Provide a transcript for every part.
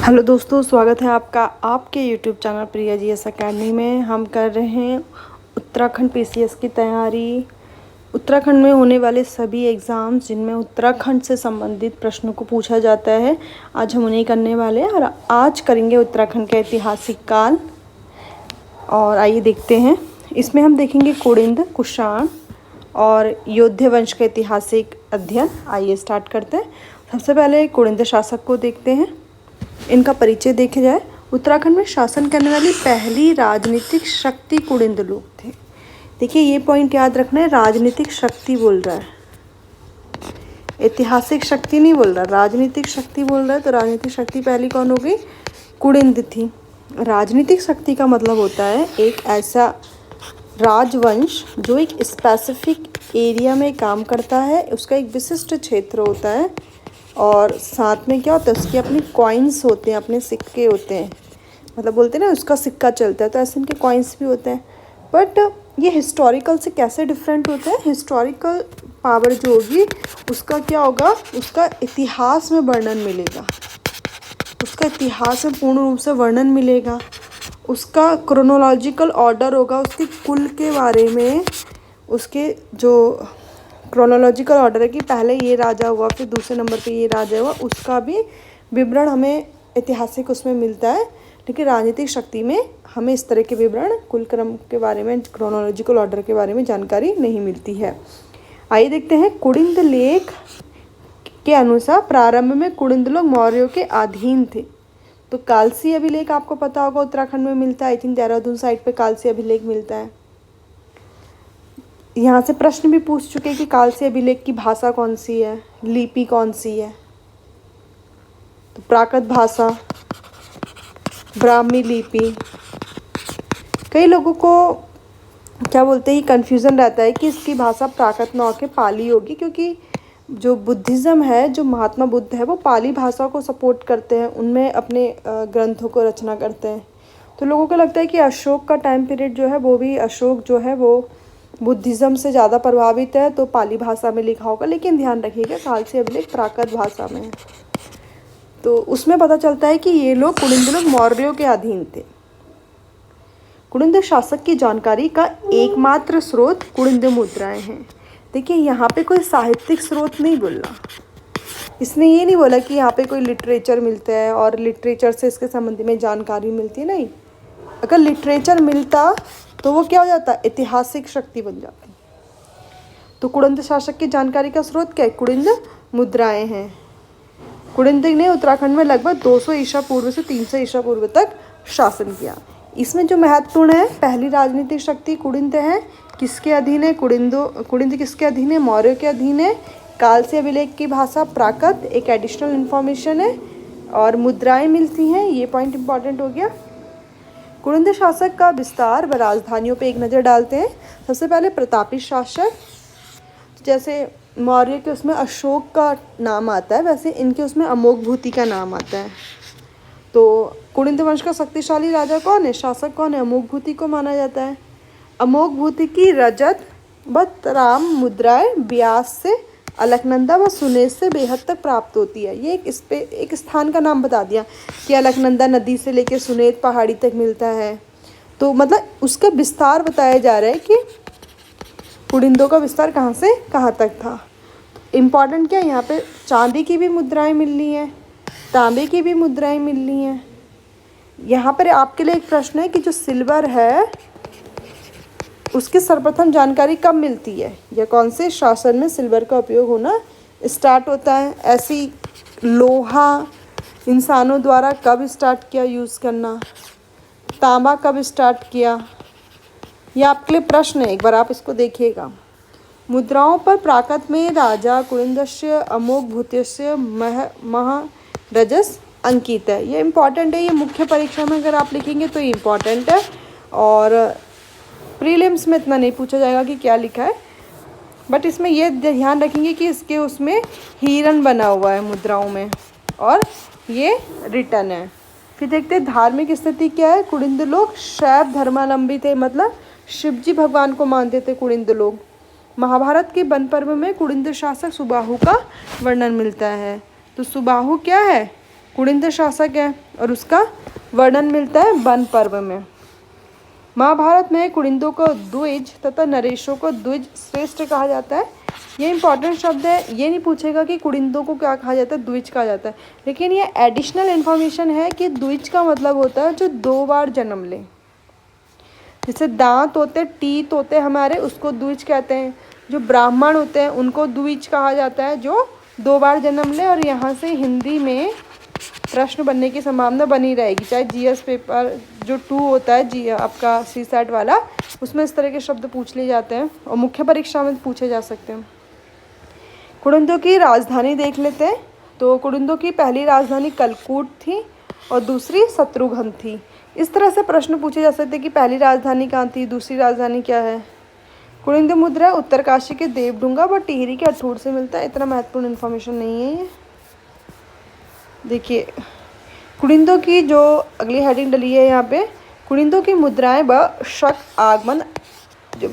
Hello दोस्तों, स्वागत है आपका आपके यूट्यूब चैनल प्रिया जीएस अकेडमी में। हम कर रहे हैं उत्तराखंड पीसीएस की तैयारी। उत्तराखंड में होने वाले सभी एग्ज़ाम्स जिनमें उत्तराखंड से संबंधित प्रश्नों को पूछा जाता है, आज हम उन्हें करने वाले हैं। और आज करेंगे उत्तराखंड का ऐतिहासिक काल। और आइए देखते हैं। इसमें हम देखेंगे कुड़िंद, कुषाण और यौध्य वंश का ऐतिहासिक अध्ययन। आइए स्टार्ट करते हैं। सबसे पहले कुड़िंद शासक को देखते हैं। इनका परिचय देखा जाए, उत्तराखंड में शासन करने वाली पहली राजनीतिक शक्ति कुड़िंद लोग थे। देखिए, ये पॉइंट याद रखना है, राजनीतिक शक्ति बोल रहा है, ऐतिहासिक शक्ति नहीं बोल रहा, राजनीतिक शक्ति बोल रहा है। तो राजनीतिक शक्ति पहली कौन हो गई? कुड़िंद थी। राजनीतिक शक्ति का मतलब होता है एक ऐसा राजवंश जो एक स्पेसिफिक एरिया में काम करता है, उसका एक विशिष्ट क्षेत्र होता है और साथ में क्या होता है, उसके अपने कॉइन्स होते हैं, अपने सिक्के होते हैं। मतलब बोलते हैं ना, उसका सिक्का चलता है, तो ऐसे इनके कॉइन्स भी होते हैं। बट ये हिस्टोरिकल से कैसे डिफरेंट होता है? हिस्टोरिकल पावर जो होगी उसका क्या होगा, उसका इतिहास में वर्णन मिलेगा, उसका इतिहास में पूर्ण रूप से वर्णन मिलेगा। उसका क्रोनोलॉजिकल ऑर्डर होगा, उसके कुल के बारे में, उसके जो क्रोनोलॉजिकल ऑर्डर है कि पहले ये राजा हुआ, फिर दूसरे नंबर पे ये राजा हुआ, उसका भी विवरण हमें ऐतिहासिक उसमें मिलता है। लेकिन राजनीतिक शक्ति में हमें इस तरह के विवरण, कुल क्रम के बारे में, क्रोनोलॉजिकल ऑर्डर के बारे में जानकारी नहीं मिलती है। आइए देखते हैं। कुड़िंद लेख के अनुसार प्रारंभ में कुड़िंद लोग मौर्यों के अधीन थे। तो कालसी अभिलेख आपको पता होगा उत्तराखंड में मिलता है। आई थिंक देहरादून साइड पे कालसी अभिलेख मिलता है। यहाँ से प्रश्न भी पूछ चुके हैं कि कालसी अभिलेख की भाषा कौन सी है, लिपि कौन सी है। तो प्राकृत भाषा, ब्राह्मी लिपि। कई लोगों को क्या बोलते हैं, कन्फ्यूज़न रहता है कि इसकी भाषा प्राकृत न होकर पाली होगी, क्योंकि जो बुद्धिज़्म है, जो महात्मा बुद्ध है, वो पाली भाषा को सपोर्ट करते हैं, उनमें अपने ग्रंथों को रचना करते हैं। तो लोगों को लगता है कि अशोक का टाइम पीरियड जो है, वो भी अशोक जो है वो बुद्धिज़्म से ज़्यादा प्रभावित है, तो पाली भाषा में लिखा होगा। लेकिन ध्यान रखिएगा, कालसी अभिलेख प्राकृत भाषा में है। तो उसमें पता चलता है कि ये लोग, कुड़िंद लोग मौर्यों के अधीन थे। कुड़िंद शासक की जानकारी का एकमात्र स्रोत कुड़िंद मुद्राएं हैं। देखिए, यहाँ पे कोई साहित्यिक स्रोत नहीं बोला, इसने ये नहीं बोला कि यहाँ पे कोई लिटरेचर मिलता है और लिटरेचर से इसके संबंध में जानकारी मिलती है। नहीं, अगर लिटरेचर मिलता तो वो क्या हो जाता, ऐतिहासिक शक्ति बन जाती। तो कुड़िंद शासक की जानकारी का स्रोत क्या है? कुड़िंद मुद्राएं हैं। कुड़िंद ने उत्तराखंड में लगभग 200 ईसा पूर्व से 300 ईसा पूर्व तक शासन किया। इसमें जो महत्वपूर्ण है, पहली राजनीतिक शक्ति कुड़िंद है। किसके अधीन है? कुड़िंद किसके अधीन है? मौर्य के अधीन है। कालसी अभिलेख की भाषा प्राकृत, एक एडिशनल इन्फॉर्मेशन है। और मुद्राएं मिलती हैं, ये पॉइंट इंपॉर्टेंट हो गया। कुड़िंद शासक का विस्तार व राजधानियों पे एक नज़र डालते हैं। सबसे पहले प्रतापी शासक, जैसे मौर्य के उसमें अशोक का नाम आता है, वैसे इनके उसमें अमोघभूति का नाम आता है। तो कुड़िंद वंश का शक्तिशाली राजा कौन है, शासक कौन है? अमोघभूति को माना जाता है। अमोघभूति की रजत व तराम मुद्राएं ब्यास से, अलकनंदा व सुनेश से बेहद तक प्राप्त होती है। ये एक स्थान का नाम बता दिया कि अलकनंदा नदी से लेकर सुनेत पहाड़ी तक मिलता है। तो मतलब उसका विस्तार बताया जा रहा है कि कुड़िंदों का विस्तार कहाँ से कहाँ तक था। इम्पॉर्टेंट क्या है, यहाँ पे चांदी की भी मुद्राएं मिल रही हैं, तांबे की भी मुद्राएं मिल रही हैं। यहाँ पर आपके लिए एक प्रश्न है कि जो सिल्वर है उसकी सर्वप्रथम जानकारी कब मिलती है, या कौन से शासन में सिल्वर का उपयोग होना स्टार्ट होता है? ऐसी लोहा इंसानों द्वारा कब स्टार्ट किया यूज़ करना? तांबा कब स्टार्ट किया? यह आपके लिए प्रश्न है, एक बार आप इसको देखिएगा। मुद्राओं पर प्राकृत में राजा कुड़िंदस्य अमोघभूतस्य महारजस अंकित है। ये इम्पॉर्टेंट है, ये मुख्य परीक्षा में अगर आप लिखेंगे तो ये इम्पॉर्टेंट है। और प्रीलिम्स में इतना नहीं पूछा जाएगा कि क्या लिखा है, बट इसमें ये ध्यान रखेंगे कि इसके उसमें हिरन बना हुआ है मुद्राओं में, और ये रिटर्न है। फिर देखते हैं धार्मिक स्थिति क्या है। कुड़िंद लोग शैव धर्मावलंबी थे, मतलब शिवजी भगवान को मानते थे कुड़िंद लोग। महाभारत के वन पर्व में कुड़िंद शासक सुबाहु का वर्णन मिलता है। तो सुबाहु क्या है? कुड़िंद शासक है और उसका वर्णन मिलता है वन पर्व में। महाभारत में कुड़िंदों को द्विज तथा नरेशों को द्विज श्रेष्ठ कहा जाता है। ये इंपॉर्टेंट शब्द है, ये नहीं पूछेगा कि कुड़िंदों को क्या कहा जाता है, द्विज कहा जाता है, लेकिन ये एडिशनल इन्फॉर्मेशन है कि द्विज का मतलब होता है जो 2 बार जन्म ले। जैसे दांत होते, टीथ होते हमारे, उसको द्विज कहते हैं। जो ब्राह्मण होते हैं उनको द्विज कहा जाता है जो 2 बार जन्म ले। और यहाँ से हिंदी में प्रश्न बनने की संभावना बनी रहेगी, चाहे जीएस पेपर जो 2 होता है जी आपका सीसैट वाला, उसमें इस तरह के शब्द पूछ लिए जाते हैं और मुख्य परीक्षा में पूछे जा सकते हैं। कुड़िंदों की राजधानी देख लेते हैं। तो कुड़िंदों की पहली राजधानी कलकूट थी और दूसरी शत्रुघ्न थी। इस तरह से प्रश्न पूछे जा सकते हैं कि पहली राजधानी कहाँ थी, दूसरी राजधानी क्या है। कुड़िंद मुद्रा उत्तरकाशी के देवडूंगा व टिहरी के अठूर से मिलता है। इतना महत्वपूर्ण इन्फॉर्मेशन नहीं है ये। देखिए कुड़िंदों की जो अगली हेडिंग डली है यहाँ पे, कुड़िंदों की मुद्राएं व शक आगमन।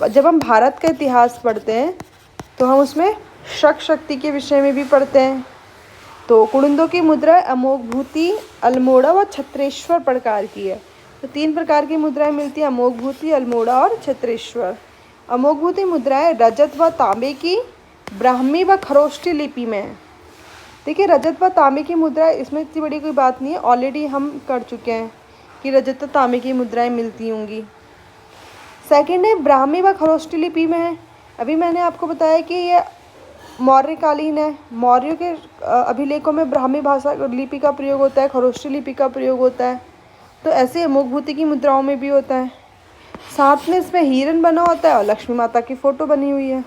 जब हम भारत का इतिहास पढ़ते हैं तो हम उसमें शक शक्ति के विषय में भी पढ़ते हैं। तो कुड़िंदों की मुद्रा अमोघभूति, अल्मोड़ा व छत्रेश्वर प्रकार की है। तो 3 प्रकार की मुद्राएं मिलती हैं, अमोघभूति, अल्मोड़ा और छत्रेश्वर। अमोघभूति मुद्राएं रजत व तांबे की, ब्राह्मी व खरोष्टी लिपि में है। देखिए रजत व तांबे की मुद्राएं, इसमें इतनी बड़ी कोई बात नहीं है, ऑलरेडी हम कर चुके हैं कि रजत व तांबे की मुद्राएं मिलती होंगी। सेकंड है ब्राह्मी व खरोष्टी लिपि में है। अभी मैंने आपको बताया कि ये मौर्यकालीन है। मौर्यों के अभिलेखों में ब्राह्मी भाषा लिपि का प्रयोग होता है, खरोष्टी लिपि का प्रयोग होता है। तो ऐसे अमोघभूति की मुद्राओं में भी होता है। साथ में इसमें हिरन बना होता है और लक्ष्मी माता की फ़ोटो बनी हुई है।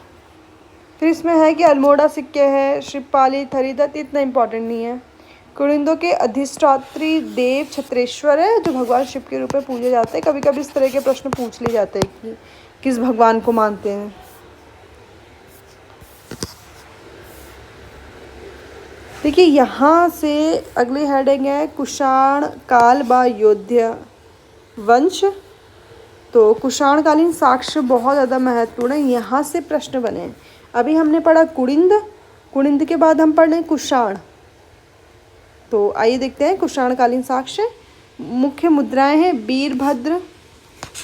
फिर इसमें है कि अल्मोड़ा सिक्के हैं, शिवपाली, थरीदत्त, इतना इम्पोर्टेंट नहीं है। कुड़िंदों के अधिष्ठात्री देव छत्रेश्वर है जो भगवान शिव के रूप में पूजे जाते हैं। कभी कभी इस तरह के प्रश्न पूछ लिए जाते हैं कि किस भगवान को मानते हैं। देखिए यहाँ से अगली हेडिंग है कुषाण काल व योध्या वंश। तो कुषाणकालीन साक्ष्य बहुत ज़्यादा महत्वपूर्ण है, यहाँ से प्रश्न बने हैं। अभी हमने पढ़ा कुड़िंद, कुड़िंद के बाद हम पढ़ रहे हैं कुषाण। तो आइए देखते हैं कुषाणकालीन साक्ष्य। मुख्य मुद्राएं हैं वीरभद्र,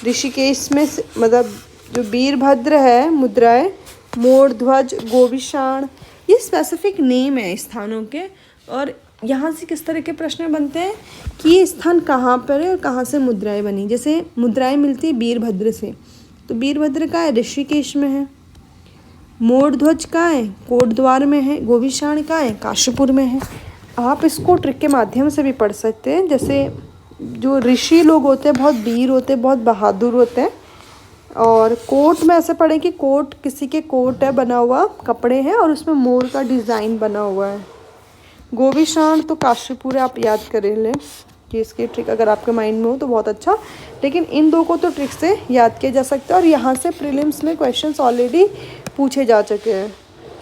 ऋषिकेश में मतलब जो वीरभद्र है मुद्राएं, मोरध्वज, गोविशाण, ये स्पेसिफिक नेम है स्थानों के। और यहाँ से किस तरह के प्रश्न बनते हैं कि ये स्थान कहाँ पर है और कहाँ से मुद्राएं बनी। जैसे मुद्राएं मिलती है वीरभद्र से, तो वीरभद्र कहाँ है, ऋषिकेश में है। मोरध्वज कहाँ है, कोटद्वार में है। गोविशाण कहाँ है, काशीपुर में है। आप इसको ट्रिक के माध्यम से भी पढ़ सकते हैं। जैसे जो ऋषि लोग होते हैं बहुत वीर होते हैं, बहुत बहादुर होते हैं। और कोट में ऐसे पढ़ें कि कोट किसी के कोट है बना हुआ, कपड़े हैं और उसमें मोर का डिज़ाइन बना हुआ है। गोविशाण तो काशीपुर है, आप याद कर लें कि इसकी ट्रिक अगर आपके माइंड में हो तो बहुत अच्छा। लेकिन इन 2 को तो ट्रिक से याद किया जा सकता है और यहाँ से प्रीलिम्स में क्वेश्चंस ऑलरेडी पूछे जा चुके हैं।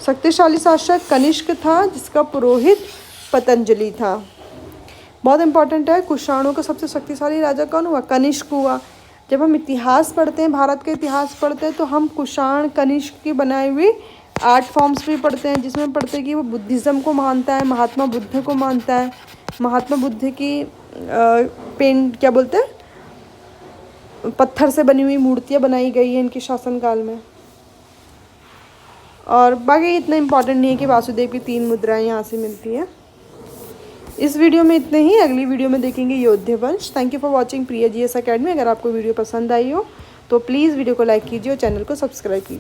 शक्तिशाली शासक कनिष्क था जिसका पुरोहित पतंजलि था। बहुत इंपॉर्टेंट है। कुषाणों का सबसे शक्तिशाली राजा कौन हुआ, कनिष्क हुआ। जब हम इतिहास पढ़ते हैं, भारत का इतिहास पढ़ते हैं, तो हम कुषाण कनिष्क की बनाई हुई 8 फॉर्म्स भी पढ़ते हैं, जिसमें पढ़ते हैं कि वो बुद्धिज़्म को मानता है, महात्मा बुद्ध को मानता है। महात्मा बुद्ध की क्या बोलते हैं, पत्थर से बनी हुई मूर्तियाँ बनाई गई हैं इनके शासनकाल में। और बाकी इतना इम्पोर्टेंट नहीं है कि वासुदेव की 3 मुद्राएं यहाँ से मिलती हैं। इस वीडियो में इतने ही। अगली वीडियो में देखेंगे योध्या वंश। Thank you for watching Priya GS academy. अगर आपको वीडियो पसंद आई हो तो प्लीज़ वीडियो को लाइक कीजिए और चैनल को सब्सक्राइब कीजिए।